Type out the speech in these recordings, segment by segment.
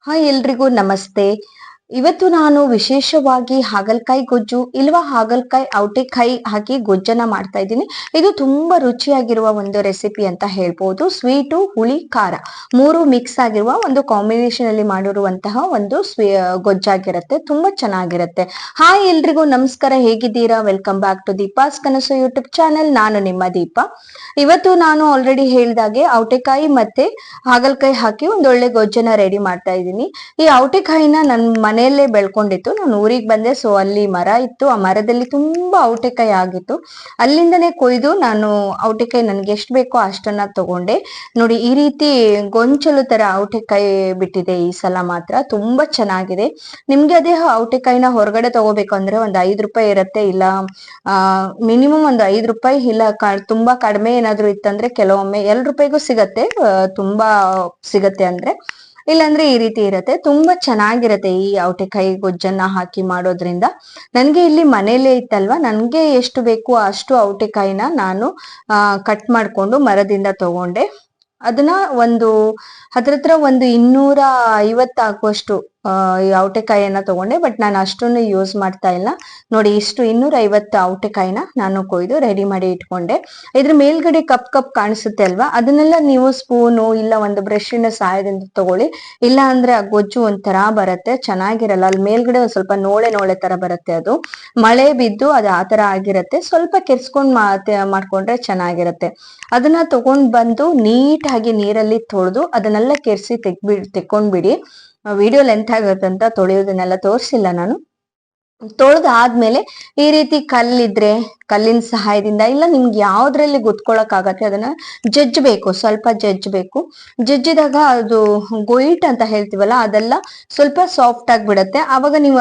Hi ಎಲ್ರಿಗೂ ನಮಸ್ತೆ. ಇವತ್ತು ನಾನು ವಿಶೇಷವಾಗಿ ಹಾಗಲಕಾಯಿ ಗೊಜ್ಜು ಇಲ್ವಾ ಹಾಗಲಕಾಯಿ ಔಟೆಕಾಯಿ ಹಾಕಿ ಗೊಜ್ಜನ್ನ ಮಾಡ್ತಾ ಇದ್ದೀನಿ. ಇದು ತುಂಬಾ ರುಚಿಯಾಗಿರುವ ಒಂದು ರೆಸಿಪಿ ಅಂತ ಹೇಳ್ಬೋದು. ಸ್ವೀಟು, ಹುಳಿ, ಖಾರ ಮೂರು ಮಿಕ್ಸ್ ಆಗಿರುವ ಒಂದು ಕಾಂಬಿನೇಷನ್ ಅಲ್ಲಿ ಮಾಡಿರುವಂತಹ ಒಂದು ಗೊಜ್ಜಾಗಿರುತ್ತೆ. ತುಂಬಾ ಚೆನ್ನಾಗಿರುತ್ತೆ. ಹಾಯ್ ಎಲ್ರಿಗೂ ನಮಸ್ಕಾರ, ಹೇಗಿದ್ದೀರಾ? ವೆಲ್ಕಮ್ ಬ್ಯಾಕ್ ಟು ದೀಪಾಸ್ ಕನಸು ಯೂಟ್ಯೂಬ್ ಚಾನೆಲ್. ನಾನು ನಿಮ್ಮ ದೀಪ. ಇವತ್ತು ನಾನು ಆಲ್ರೆಡಿ ಹೇಳ್ದಾಗೆ ಔಟೆಕಾಯಿ ಮತ್ತೆ ಹಾಗಲಕಾಯಿ ಹಾಕಿ ಒಂದೊಳ್ಳೆ ಗೊಜ್ಜನ್ನ ರೆಡಿ ಮಾಡ್ತಾ ಇದ್ದೀನಿ. ಈ ಔಟೆಕಾಯಿನ ನನ್ ಮನೆಯಲ್ಲೇ ಬೆಳ್ಕೊಂಡಿತ್ತು. ನಾನು ಊರಿಗೆ ಬಂದೆ, ಸೊ ಅಲ್ಲಿ ಮರ ಇತ್ತು. ಆ ಮರದಲ್ಲಿ ತುಂಬಾ ಔಟೆಕಾಯಿ ಆಗಿತ್ತು. ಅಲ್ಲಿಂದನೇ ಕೊಯ್ದು ನಾನು ಔಟೆಕಾಯಿ ನನ್ಗೆ ಎಷ್ಟು ಬೇಕೋ ಅಷ್ಟನ್ನ ತಗೊಂಡೆ. ನೋಡಿ, ಈ ರೀತಿ ಗೊಂಚಲು ತರ ಔಟೆಕಾಯಿ ಬಿಟ್ಟಿದೆ ಈ ಸಲ. ಮಾತ್ರ ತುಂಬಾ ಚೆನ್ನಾಗಿದೆ. ನಿಮ್ಗೆ ಅದೇ ಔಟೆಕಾಯಿನ ಹೊರಗಡೆ ತಗೋಬೇಕು ಅಂದ್ರೆ ಒಂದ್ 5 ರೂಪಾಯಿ ಇರತ್ತೆ, ಇಲ್ಲ ಮಿನಿಮಮ್ ಒಂದು 5 ರೂಪಾಯಿ, ಇಲ್ಲ ತುಂಬಾ ಕಡಿಮೆ ಏನಾದ್ರು ಇತ್ತಂದ್ರೆ ಕೆಲವೊಮ್ಮೆ 2 ರೂಪಾಯಿಗೂ ಸಿಗತ್ತೆ. ತುಂಬಾ ಸಿಗತ್ತೆ ಅಂದ್ರೆ, ಇಲ್ಲಾಂದ್ರೆ ಈ ರೀತಿ ಇರತ್ತೆ. ತುಂಬಾ ಚೆನ್ನಾಗಿರತ್ತೆ ಈ ಔಟೆಕಾಯಿ ಗೊಜ್ಜನ್ನ ಹಾಕಿ ಮಾಡೋದ್ರಿಂದ. ನನ್ಗೆ ಇಲ್ಲಿ ಮನೇಲೆ ಇತ್ತಲ್ವಾ, ನನ್ಗೆ ಎಷ್ಟು ಬೇಕು ಅಷ್ಟು ಔಟೆಕಾಯಿನ ನಾನು ಕಟ್ ಮಾಡ್ಕೊಂಡು ಮರದಿಂದ ತಗೊಂಡೆ. ಅದನ್ನ ಹತ್ರತ್ರ ಒಂದು 250 ಆಗುವಷ್ಟು ಈ ಔಟೆಕಾಯಿಯನ್ನ ತಗೊಂಡೆ. ಬಟ್ ನಾನು ಅಷ್ಟನ್ನು ಯೂಸ್ ಮಾಡ್ತಾ ಇಲ್ಲ. ನೋಡಿ, ಇಷ್ಟು 250 ಔಟೆಕಾಯಿನ ನಾನು ಕೊಯ್ದು ರೆಡಿ ಮಾಡಿ ಇಟ್ಕೊಂಡೆ. ಇದ್ರ ಮೇಲ್ಗಡೆ ಕಪ್ ಕಪ್ ಕಾಣಿಸುತ್ತೆ ಅಲ್ವಾ, ಅದನ್ನೆಲ್ಲ ನೀವು ಸ್ಪೂನು ಇಲ್ಲ ಒಂದು ಬ್ರಷಿನ ಸಹಾಯದಿಂದ ತಗೊಳ್ಳಿ. ಇಲ್ಲ ಅಂದ್ರೆ ಆ ಗೊಜ್ಜು ಒಂಥರ ಬರುತ್ತೆ, ಚೆನ್ನಾಗಿರಲ್ಲ. ಅಲ್ಲಿ ಮೇಲ್ಗಡೆ ಒಂದ್ ಸ್ವಲ್ಪ ನೋಳೆ ನೋಳೆ ತರ ಬರುತ್ತೆ. ಅದು ಮಳೆ ಬಿದ್ದು ಅದು ಆ ತರ ಆಗಿರತ್ತೆ. ಸ್ವಲ್ಪ ಕೆರ್ಸ್ಕೊಂಡ್ ಮಾಡ್ಕೊಂಡ್ರೆ ಚೆನ್ನಾಗಿರತ್ತೆ. ಅದನ್ನ ತಗೊಂಡ್ ಬಂದು ನೀಟಾಗಿ ನೀರಲ್ಲಿ ತೊಳೆದು ಅದನ್ನೆಲ್ಲ ಕೆರ್ಸಿ ತೆಕ್ಕೊಂಡ್ಬಿಡಿ. ವಿಡಿಯೋ ಲೆಂತ್ ಆಗುತ್ತೆ ಅಂತ ತೊಳೆಯೋದನ್ನೆಲ್ಲ ತೋರಿಸಿಲ್ಲ ನಾನು. ತೊಳೆದಾದ್ಮೇಲೆ ಈ ರೀತಿ ಕಲ್ಲಿದ್ರೆ ಕಲ್ಲಿನ ಸಹಾಯದಿಂದ, ಇಲ್ಲ ನಿಮ್ಗೆ ಯಾವ್ದ್ರಲ್ಲಿ ಗುದ್ಕೊಳಕ್ ಆಗತ್ತೆ ಅದನ್ನ ಜಜ್ಬೇಕು. ಸ್ವಲ್ಪ ಜಜ್ಬೇಕು. ಜಜ್ಜಿದಾಗ ಅದು ಗೊಯಿಟ್ ಅಂತ ಹೇಳ್ತೀವಲ್ಲ, ಅದೆಲ್ಲ ಸ್ವಲ್ಪ ಸಾಫ್ಟ್ ಆಗಿ ಬಿಡತ್ತೆ. ಆವಾಗ ನೀವು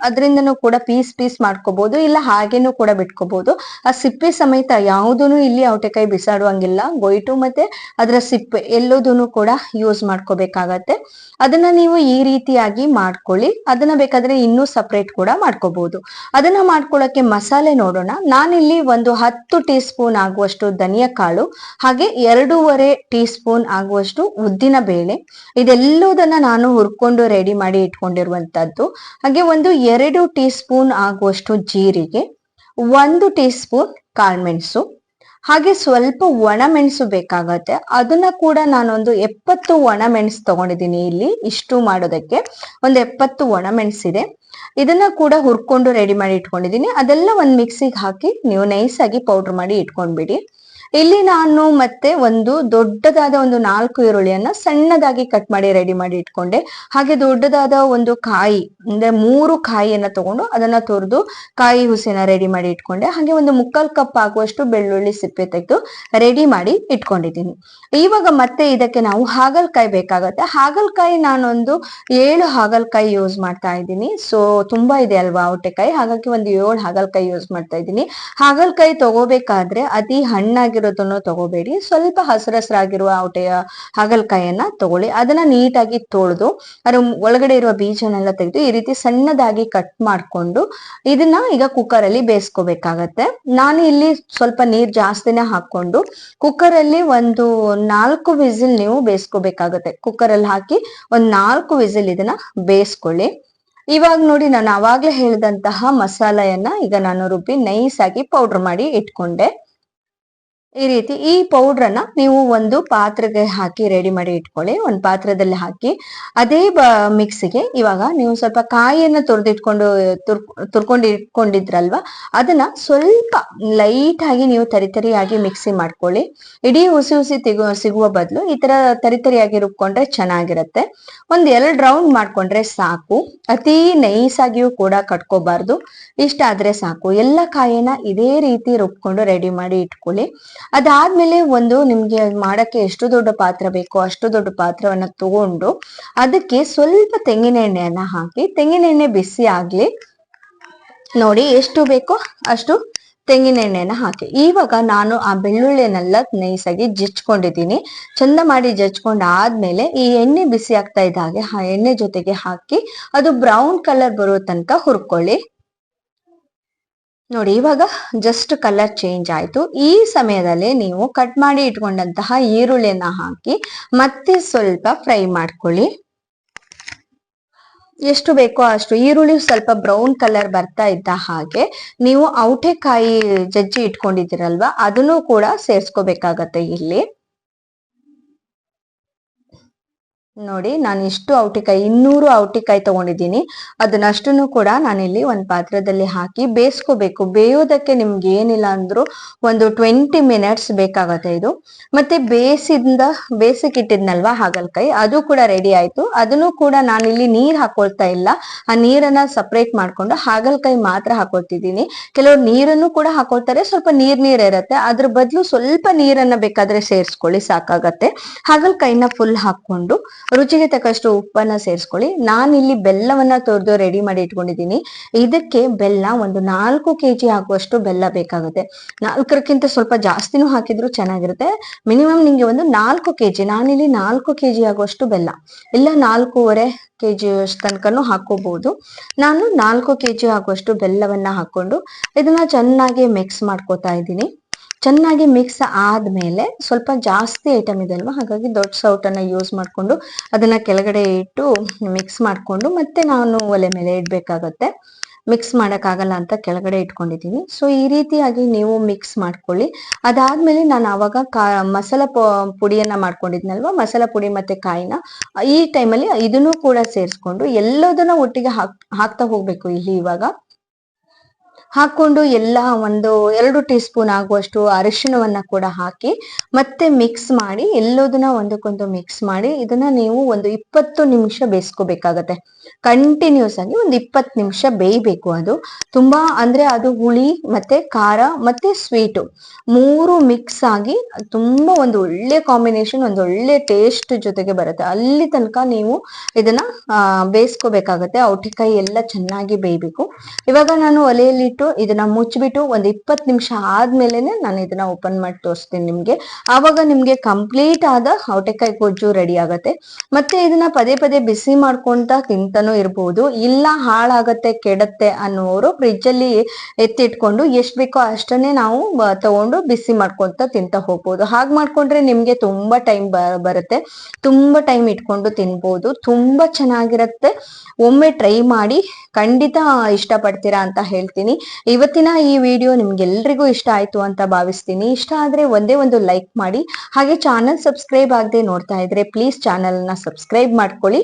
ಅದರಿಂದನೂ ಕೂಡ ಪೀಸ್ ಪೀಸ್ ಮಾಡ್ಕೋಬಹುದು, ಇಲ್ಲ ಹಾಗೇನು ಕೂಡ ಬಿಟ್ಕೋಬಹುದು. ಆ ಸಿಪ್ಪೆ ಸಮೇತ ಯಾವುದೂನು ಇಲ್ಲಿ ಔಟೆಕಾಯಿ ಬಿಸಾಡುವಂಗಿಲ್ಲ. ಗೊಯಿಟು ಮತ್ತೆ ಅದರ ಸಿಪ್ಪೆ ಎಲ್ಲದೂನು ಕೂಡ ಯೂಸ್ ಮಾಡ್ಕೋಬೇಕಾಗತ್ತೆ. ಅದನ್ನ ನೀವು ಈ ರೀತಿಯಾಗಿ ಮಾಡ್ಕೊಳ್ಳಿ. ಅದನ್ನ ಬೇಕಾದ್ರೆ ಇನ್ನೂ ಸಪರೇಟ್ ಕೂಡ ಮಾಡ್ಕೋಬಹುದು. ಅದನ್ನ ಮಾಡ್ಕೊಳ್ಳಕ್ಕೆ ಮಸಾಲೆ ನೋಡೋಣ. ನಾನಿಲ್ಲಿ ಒಂದು 10 ಟೀ ಸ್ಪೂನ್ ಆಗುವಷ್ಟು ಧನಿಯಾ ಕಾಳು, ಹಾಗೆ 2.5 ಟೀ ಸ್ಪೂನ್ ಆಗುವಷ್ಟು ಉದ್ದಿನ ಬೇಳೆ, ಇದೆಲ್ಲದನ್ನ ನಾನು ಹುರ್ಕೊಂಡು ರೆಡಿ ಮಾಡಿ ಇಟ್ಕೊಂಡಿರುವಂತದ್ದು. ಹಾಗೆ ಒಂದು 2 ಟೀ ಸ್ಪೂನ್ ಆಗುವಷ್ಟು ಜೀರಿಗೆ, 1 ಟೀ ಸ್ಪೂನ್ ಕಾಳ್ಮೆಣಸು, ಹಾಗೆ ಸ್ವಲ್ಪ ಒಣ ಮೆಣಸು ಬೇಕಾಗತ್ತೆ. ಅದನ್ನ ಕೂಡ ನಾನೊಂದು 70 ಒಣ ಮೆಣಸು ತಗೊಂಡಿದ್ದೀನಿ. ಇಲ್ಲಿ ಇಷ್ಟು ಮಾಡೋದಕ್ಕೆ ಒಂದು 70 ಒಣ ಮೆಣಸಿದೆ. ಇದನ್ನ ಕೂಡ ಹುರ್ಕೊಂಡು ರೆಡಿ ಮಾಡಿ ಇಟ್ಕೊಂಡಿದ್ದೀನಿ. ಅದೆಲ್ಲ ಒಂದ್ ಮಿಕ್ಸಿಗೆ ಹಾಕಿ ನೀವು ನೈಸ್ ಆಗಿ ಪೌಡರ್ ಮಾಡಿ ಇಟ್ಕೊಂಡ್ಬಿಡಿ. ಇಲ್ಲಿ ನಾನು ಮತ್ತೆ ಒಂದು ದೊಡ್ಡದಾದ ಒಂದು 4 ಈರುಳ್ಳಿಯನ್ನ ಸಣ್ಣದಾಗಿ ಕಟ್ ಮಾಡಿ ರೆಡಿ ಮಾಡಿ ಇಟ್ಕೊಂಡೆ. ಹಾಗೆ ದೊಡ್ಡದಾದ ಒಂದು ಕಾಯಿ ಅಂದ್ರೆ 3 ಕಾಯಿಯನ್ನ ತಗೊಂಡು ಅದನ್ನ ತುರಿದು ಕಾಯಿ ಹುಸಿನ ರೆಡಿ ಮಾಡಿ ಇಟ್ಕೊಂಡೆ. ಹಾಗೆ ಒಂದು 3/4 ಕಪ್ ಆಗುವಷ್ಟು ಬೆಳ್ಳುಳ್ಳಿ ಸಿಪ್ಪೆ ತೆಗೆದು ರೆಡಿ ಮಾಡಿ ಇಟ್ಕೊಂಡಿದ್ದೀನಿ. ಇವಾಗ ಮತ್ತೆ ಇದಕ್ಕೆ ನಾವು ಹಾಗಲಕಾಯಿ ಬೇಕಾಗತ್ತೆ. ಹಾಗಲಕಾಯಿ ನಾನೊಂದು 7 ಹಾಗಲಕಾಯಿ ಯೂಸ್ ಮಾಡ್ತಾ ಇದ್ದೀನಿ. ಸೊ ತುಂಬಾ ಇದೆ ಅಲ್ವಾ ಔಟೆಕಾಯಿ, ಹಾಗಾಗಿ ಒಂದು 7 ಹಾಗಲಕಾಯಿ ಯೂಸ್ ಮಾಡ್ತಾ ಇದ್ದೀನಿ. ಹಾಗಲಕಾಯಿ ತಗೋಬೇಕಾದ್ರೆ ಅತಿ ಹಣ್ಣಾಗಿರೋದನ್ನು ತಗೋಬೇಡಿ, ಸ್ವಲ್ಪ ಹಸಿರಾಗಿರುವ ಹಾಗಲಕಾಯಿಯನ್ನ ತಗೊಳ್ಳಿ. ಅದನ್ನ ನೀಟಾಗಿ ತೊಳೆದು ಅದ್ರ ಒಳಗಡೆ ಇರುವ ಬೀಜನೆಲ್ಲ ತೆಗೆದು ಈ ರೀತಿ ಸಣ್ಣದಾಗಿ ಕಟ್ ಮಾಡ್ಕೊಂಡು ಇದನ್ನ ಈಗ ಕುಕ್ಕರ್ ಅಲ್ಲಿ ಬೇಯಿಸ್ಕೋಬೇಕಾಗತ್ತೆ. ನಾನು ಇಲ್ಲಿ ಸ್ವಲ್ಪ ನೀರ್ ಜಾಸ್ತಿನೇ ಹಾಕೊಂಡು ಕುಕ್ಕರ್ ಅಲ್ಲಿ ಒಂದು 4 ವಿಸಿಲ್ ನೀವು ಬೇಯಿಸ್ಕೋಬೇಕಾಗತ್ತೆ. ಕುಕ್ಕರ್ ಅಲ್ಲಿ ಹಾಕಿ ಒಂದ್ 4 ವಿಸಿಲ್ ಇದನ್ನ ಬೇಯಿಸ್ಕೊಳ್ಳಿ. ಇವಾಗ ನೋಡಿ, ನಾನು ಅವಾಗ್ಲೇ ಹೇಳಿದಂತಹ ಮಸಾಲೆಯನ್ನ ಈಗ ನಾನು ರುಬ್ಬಿ ನೈಸ್ ಆಗಿ ಪೌಡರ್ ಮಾಡಿ ಇಟ್ಕೊಂಡೆ. ಈ ರೀತಿ ಈ ಪೌಡ್ರನ್ನ ನೀವು ಒಂದು ಪಾತ್ರೆಗೆ ಹಾಕಿ ರೆಡಿ ಮಾಡಿ ಇಟ್ಕೊಳ್ಳಿ. ಒಂದು ಪಾತ್ರದಲ್ಲಿ ಹಾಕಿ ಅದೇ ಮಿಕ್ಸಿಗೆ ಇವಾಗ ನೀವು ಸ್ವಲ್ಪ ಕಾಯಿಯನ್ನ ತುರ್ಕೊಂಡು ಇಟ್ಕೊಂಡಿದ್ರಲ್ವಾ, ಅದನ್ನ ಸ್ವಲ್ಪ ಲೈಟ್ ಆಗಿ ನೀವು ತರಿತರಿಯಾಗಿ ಮಿಕ್ಸಿ ಮಾಡ್ಕೊಳ್ಳಿ. ಇಡೀ ಹುಸಿ ಸಿಗುವ ಬದಲು ಈ ತರ ತರಿತರಿಯಾಗಿ ರುಬ್ಕೊಂಡ್ರೆ ಚೆನ್ನಾಗಿರತ್ತೆ. ಒಂದ್ 2 ರೌಂಡ್ ಮಾಡ್ಕೊಂಡ್ರೆ ಸಾಕು. ಅತಿ ನೈಸ್ ಆಗಿಯೂ ಕೂಡ ಕಟ್ಕೋಬಾರ್ದು, ಇಷ್ಟ ಆದ್ರೆ ಸಾಕು. ಎಲ್ಲ ಕಾಯಿನ ಇದೇ ರೀತಿ ರುಬ್ಕೊಂಡು ರೆಡಿ ಮಾಡಿ ಇಟ್ಕೊಳ್ಳಿ. ಅದಾದ್ಮೇಲೆ ನಿಮ್ಗೆ ಮಾಡಕ್ಕೆ ಎಷ್ಟು ದೊಡ್ಡ ಪಾತ್ರ ಬೇಕೋ ಅಷ್ಟು ದೊಡ್ಡ ಪಾತ್ರವನ್ನ ತಗೊಂಡು ಅದಕ್ಕೆ ಸ್ವಲ್ಪ ತೆಂಗಿನ ಎಣ್ಣೆಯನ್ನ ಹಾಕಿ, ತೆಂಗಿನ ಎಣ್ಣೆ ಬಿಸಿ ಆಗ್ಲಿ. ನೋಡಿ, ಎಷ್ಟು ಬೇಕೋ ಅಷ್ಟು ತೆಂಗಿನ ಎಣ್ಣೆನ ಹಾಕಿ. ಇವಾಗ ನಾನು ಆ ಬೆಳ್ಳುಳ್ಳಿನೆಲ್ಲ ನೈಸಾಗಿ ಜಜ್ಕೊಂಡಿದ್ದೀನಿ. ಚಂದ ಮಾಡಿ ಜಜ್ಕೊಂಡ್ ಆದ್ಮೇಲೆ ಈ ಎಣ್ಣೆ ಬಿಸಿ ಆಗ್ತಾ ಇದ್ದ ಹಾಗೆ ಆ ಎಣ್ಣೆ ಜೊತೆಗೆ ಹಾಕಿ ಅದು ಬ್ರೌನ್ ಕಲರ್ ಬರೋ ತನಕ ಹುರ್ಕೊಳ್ಳಿ. ನೋಡಿ, ಇವಾಗ ಜಸ್ಟ್ ಕಲರ್ ಚೇಂಜ್ ಆಯ್ತು. ಈ ಸಮಯದಲ್ಲಿ ನೀವು ಕಟ್ ಮಾಡಿ ಇಟ್ಕೊಂಡಂತಹ ಈರುಳ್ಳಿಯನ್ನ ಹಾಕಿ ಮತ್ತೆ ಸ್ವಲ್ಪ ಫ್ರೈ ಮಾಡ್ಕೊಳ್ಳಿ. ಎಷ್ಟು ಬೇಕೋ ಅಷ್ಟು ಈರುಳ್ಳಿ ಸ್ವಲ್ಪ ಬ್ರೌನ್ ಕಲರ್ ಬರ್ತಾ ಇದ್ದ ಹಾಗೆ ನೀವು ಔಟೆಕಾಯಿ ಜಜ್ಜಿ ಇಟ್ಕೊಂಡಿದ್ದೀರಲ್ವಾ ಅದನ್ನು ಕೂಡ ಸೇರ್ಸ್ಕೋಬೇಕಾಗತ್ತೆ ಇಲ್ಲಿ. ನೋಡಿ ನಾನು ಇಷ್ಟು ಔಟಿಕಾಯಿ 200 ಔಟಿಕಾಯಿ ತಗೊಂಡಿದ್ದೀನಿ. ಅದನ್ನಷ್ಟನ್ನು ಕೂಡ ನಾನಿಲ್ಲಿ ಒಂದು ಪಾತ್ರದಲ್ಲಿ ಹಾಕಿ ಬೇಯಿಸ್ಕೋಬೇಕು. ಬೇಯೋದಕ್ಕೆ ನಿಮ್ಗೆ ಏನಿಲ್ಲ ಅಂದ್ರೂ ಒಂದು 20 ಮಿನಿಟ್ಸ್ ಬೇಕಾಗತ್ತೆ ಇದು. ಮತ್ತೆ ಬೇಸಿಕ್ಕಿಟ್ಟಿದ್ನಲ್ವಾ ಹಾಗಲಕಾಯಿ, ಅದು ಕೂಡ ರೆಡಿ ಆಯ್ತು. ಅದನ್ನು ಕೂಡ ನಾನಿಲ್ಲಿ ನೀರ್ ಹಾಕೊಳ್ತಾ ಇಲ್ಲ, ಆ ನೀರನ್ನ ಸಪ್ರೇಟ್ ಮಾಡ್ಕೊಂಡು ಹಾಗಲಕಾಯಿ ಮಾತ್ರ ಹಾಕೊಳ್ತಿದ್ದೀನಿ. ಕೆಲವರು ನೀರನ್ನು ಕೂಡ ಹಾಕೊಳ್ತಾರೆ, ಸ್ವಲ್ಪ ನೀರ್ ಇರತ್ತೆ, ಅದ್ರ ಬದಲು ಸ್ವಲ್ಪ ನೀರನ್ನ ಬೇಕಾದ್ರೆ ಸೇರಿಸ್ಕೊಳ್ಳಿ, ಸಾಕಾಗತ್ತೆ. ಹಾಗಲಕಾಯಿನ ಫುಲ್ ಹಾಕೊಂಡು ರುಚಿಗೆ ತಕ್ಕಷ್ಟು ಉಪ್ಪನ್ನ ಸೇರಿಸ್ಕೊಳ್ಳಿ. ನಾನಿಲ್ಲಿ ಬೆಲ್ಲವನ್ನ ತೊರೆದು ರೆಡಿ ಮಾಡಿ ಇಟ್ಕೊಂಡಿದ್ದೀನಿ. ಇದಕ್ಕೆ ಬೆಲ್ಲ ಒಂದು 4 kg ಆಗುವಷ್ಟು ಬೆಲ್ಲ ಬೇಕಾಗುತ್ತೆ. 4ಕ್ಕಿಂತ ಸ್ವಲ್ಪ ಜಾಸ್ತಿನೂ ಹಾಕಿದ್ರು ಚೆನ್ನಾಗಿರುತ್ತೆ. ಮಿನಿಮಮ್ ನಿಮ್ಗೆ ಒಂದು 4 kg, ನಾನಿಲ್ಲಿ 4 kg ಆಗುವಷ್ಟು ಬೆಲ್ಲ, ಇಲ್ಲ 4.5 kg ತನಕನೂ ಹಾಕೋಬಹುದು. ನಾನು 4 kg ಆಗುವಷ್ಟು ಬೆಲ್ಲವನ್ನ ಹಾಕೊಂಡು ಇದನ್ನ ಚೆನ್ನಾಗಿ ಮಿಕ್ಸ್ ಮಾಡ್ಕೋತಾ ಇದ್ದೀನಿ. ಚೆನ್ನಾಗಿ ಮಿಕ್ಸ್ ಆದ್ಮೇಲೆ ಸ್ವಲ್ಪ ಜಾಸ್ತಿ ಐಟಮ್ ಇದೆ ಅಲ್ವಾ, ಹಾಗಾಗಿ ದೊಡ್ಡ ಸೌಟನ್ನ ಯೂಸ್ ಮಾಡ್ಕೊಂಡು ಅದನ್ನ ಕೆಳಗಡೆ ಇಟ್ಟು ಮಿಕ್ಸ್ ಮಾಡ್ಕೊಂಡು ಮತ್ತೆ ನಾನು ಒಲೆ ಮೇಲೆ ಇಡ್ಬೇಕಾಗತ್ತೆ. ಮಿಕ್ಸ್ ಮಾಡಕ್ಕಾಗಲ್ಲ ಅಂತ ಕೆಳಗಡೆ ಇಟ್ಕೊಂಡಿದ್ದೀನಿ. ಸೊ ಈ ರೀತಿಯಾಗಿ ನೀವು ಮಿಕ್ಸ್ ಮಾಡ್ಕೊಳ್ಳಿ. ಅದಾದ್ಮೇಲೆ ನಾನು ಅವಾಗ ಮಸಾಲ ಪುಡಿಯನ್ನ ಮಾಡ್ಕೊಂಡಿದ್ನಲ್ವಾ, ಮಸಾಲ ಪುಡಿ ಮತ್ತೆ ಕಾಯಿನ ಈ ಟೈಮಲ್ಲಿ ಇದನ್ನು ಕೂಡ ಸೇರಿಸ್ಕೊಂಡು ಎಲ್ಲದನ್ನ ಒಟ್ಟಿಗೆ ಹಾಕ್ತಾ ಹೋಗ್ಬೇಕು. ಇಲ್ಲಿ ಇವಾಗ ಹಾಕೊಂಡು ಎಲ್ಲ ಒಂದು 2 ಟೀ ಸ್ಪೂನ್ ಆಗುವಷ್ಟು ಅರಿಶಿಣವನ್ನ ಕೂಡ ಹಾಕಿ ಮತ್ತೆ ಮಿಕ್ಸ್ ಮಾಡಿ ಎಲ್ಲದನ್ನ ಒಂದಕ್ಕೊಂದು ಮಿಕ್ಸ್ ಮಾಡಿ ಇದನ್ನ ನೀವು ಒಂದು 20 ನಿಮಿಷ ಬೇಯಿಸ್ಕೋಬೇಕಾಗತ್ತೆ. ಕಂಟಿನ್ಯೂಸ್ ಆಗಿ ಒಂದು 20 ನಿಮಿಷ ಬೇಯಬೇಕು. ಅದು ತುಂಬಾ ಅಂದ್ರೆ ಅದು ಹುಳಿ ಮತ್ತೆ ಖಾರ ಮತ್ತೆ ಸ್ವೀಟು 3 ಮಿಕ್ಸ್ ಆಗಿ ತುಂಬಾ ಒಂದು ಒಳ್ಳೆ ಕಾಂಬಿನೇಷನ್, ಒಂದು ಒಳ್ಳೆ ಟೇಸ್ಟ್ ಜೊತೆಗೆ ಬರುತ್ತೆ. ಅಲ್ಲಿ ತನಕ ನೀವು ಇದನ್ನ ಬೇಯಿಸ್ಕೋಬೇಕಾಗತ್ತೆ. ಔಟೆಕಾಯಿ ಎಲ್ಲ ಚೆನ್ನಾಗಿ ಬೇಯಬೇಕು. ಇವಾಗ ನಾನು ಒಲೆಯಲ್ಲಿಟ್ಟು ಇದನ್ನ ಮುಚ್ಚಿಬಿಟ್ಟು ಒಂದು 20 ನಿಮಿಷ ಆದ್ಮೇಲೆನೆ ನಾನು ಇದನ್ನ ಓಪನ್ ಮಾಡಿ ತೋರಿಸ್ತೀನಿ ನಿಮ್ಗೆ. ಆವಾಗ ನಿಮ್ಗೆ ಕಂಪ್ಲೀಟ್ ಆದ ಔಟೆಕಾಯಿ ಗೊಜ್ಜು ರೆಡಿ ಆಗತ್ತೆ. ಮತ್ತೆ ಇದನ್ನ ಪದೇ ಪದೇ ಬಿಸಿ ಮಾಡ್ಕೊಂತ ತಿಂತಾನೂ ಇರ್ಬೋದು, ಇಲ್ಲ ಹಾಳಾಗತ್ತೆ ಕೆಡತ್ತೆ ಅನ್ನೋರು ಫ್ರಿಜ್ ಅಲ್ಲಿ ಎತ್ತಿಟ್ಕೊಂಡು ಎಷ್ಟ್ ಬೇಕೋ ಅಷ್ಟನ್ನೇ ನಾವು ತಗೊಂಡು ಬಿಸಿ ಮಾಡ್ಕೊಂತ ತಿಂತ ಹೋಗ್ಬೋದು. ಹಾಗೆ ಮಾಡ್ಕೊಂಡ್ರೆ ನಿಮ್ಗೆ ತುಂಬಾ ಟೈಮ್ ಬರುತ್ತೆ, ತುಂಬಾ ಟೈಮ್ ಇಟ್ಕೊಂಡು ತಿನ್ಬೋದು, ತುಂಬಾ ಚೆನ್ನಾಗಿರತ್ತೆ. ಒಮ್ಮೆ ಟ್ರೈ ಮಾಡಿ, ಖಂಡಿತ ಇಷ್ಟಪಡ್ತೀರಾ ಅಂತ ಹೇಳ್ತೀನಿ. ಇವತ್ತಿನ ಈ ವಿಡಿಯೋ ನಿಮ್ಗೆಲ್ರಿಗೂ ಇಷ್ಟ ಆಯ್ತು ಅಂತ ಭಾವಿಸ್ತೀನಿ. ಇಷ್ಟ ಆದ್ರೆ ಒಂದೇ ಒಂದು ಲೈಕ್ ಮಾಡಿ. ಹಾಗೆ ಚಾನಲ್ ಸಬ್ಸ್ಕ್ರೈಬ್ ಆಗದೆ ನೋಡ್ತಾ ಇದ್ರೆ ಪ್ಲೀಸ್ ಚಾನಲ್ ನ ಸಬ್ಸ್ಕ್ರೈಬ್ ಮಾಡ್ಕೊಳ್ಳಿ.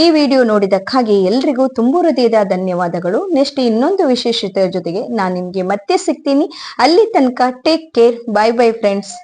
ಈ ವಿಡಿಯೋ ನೋಡಿದಕ್ಕಾಗಿ ಎಲ್ರಿಗೂ ತುಂಬು ಹೃದಯದ ಧನ್ಯವಾದಗಳು. ನೆಕ್ಸ್ಟ್ ಇನ್ನೊಂದು ವಿಶೇಷತೆಯ ಜೊತೆಗೆ ನಾನು ನಿಮ್ಗೆ ಮತ್ತೆ ಸಿಗ್ತೀನಿ. ಅಲ್ಲಿ ತನಕ take care. Bye bye friends.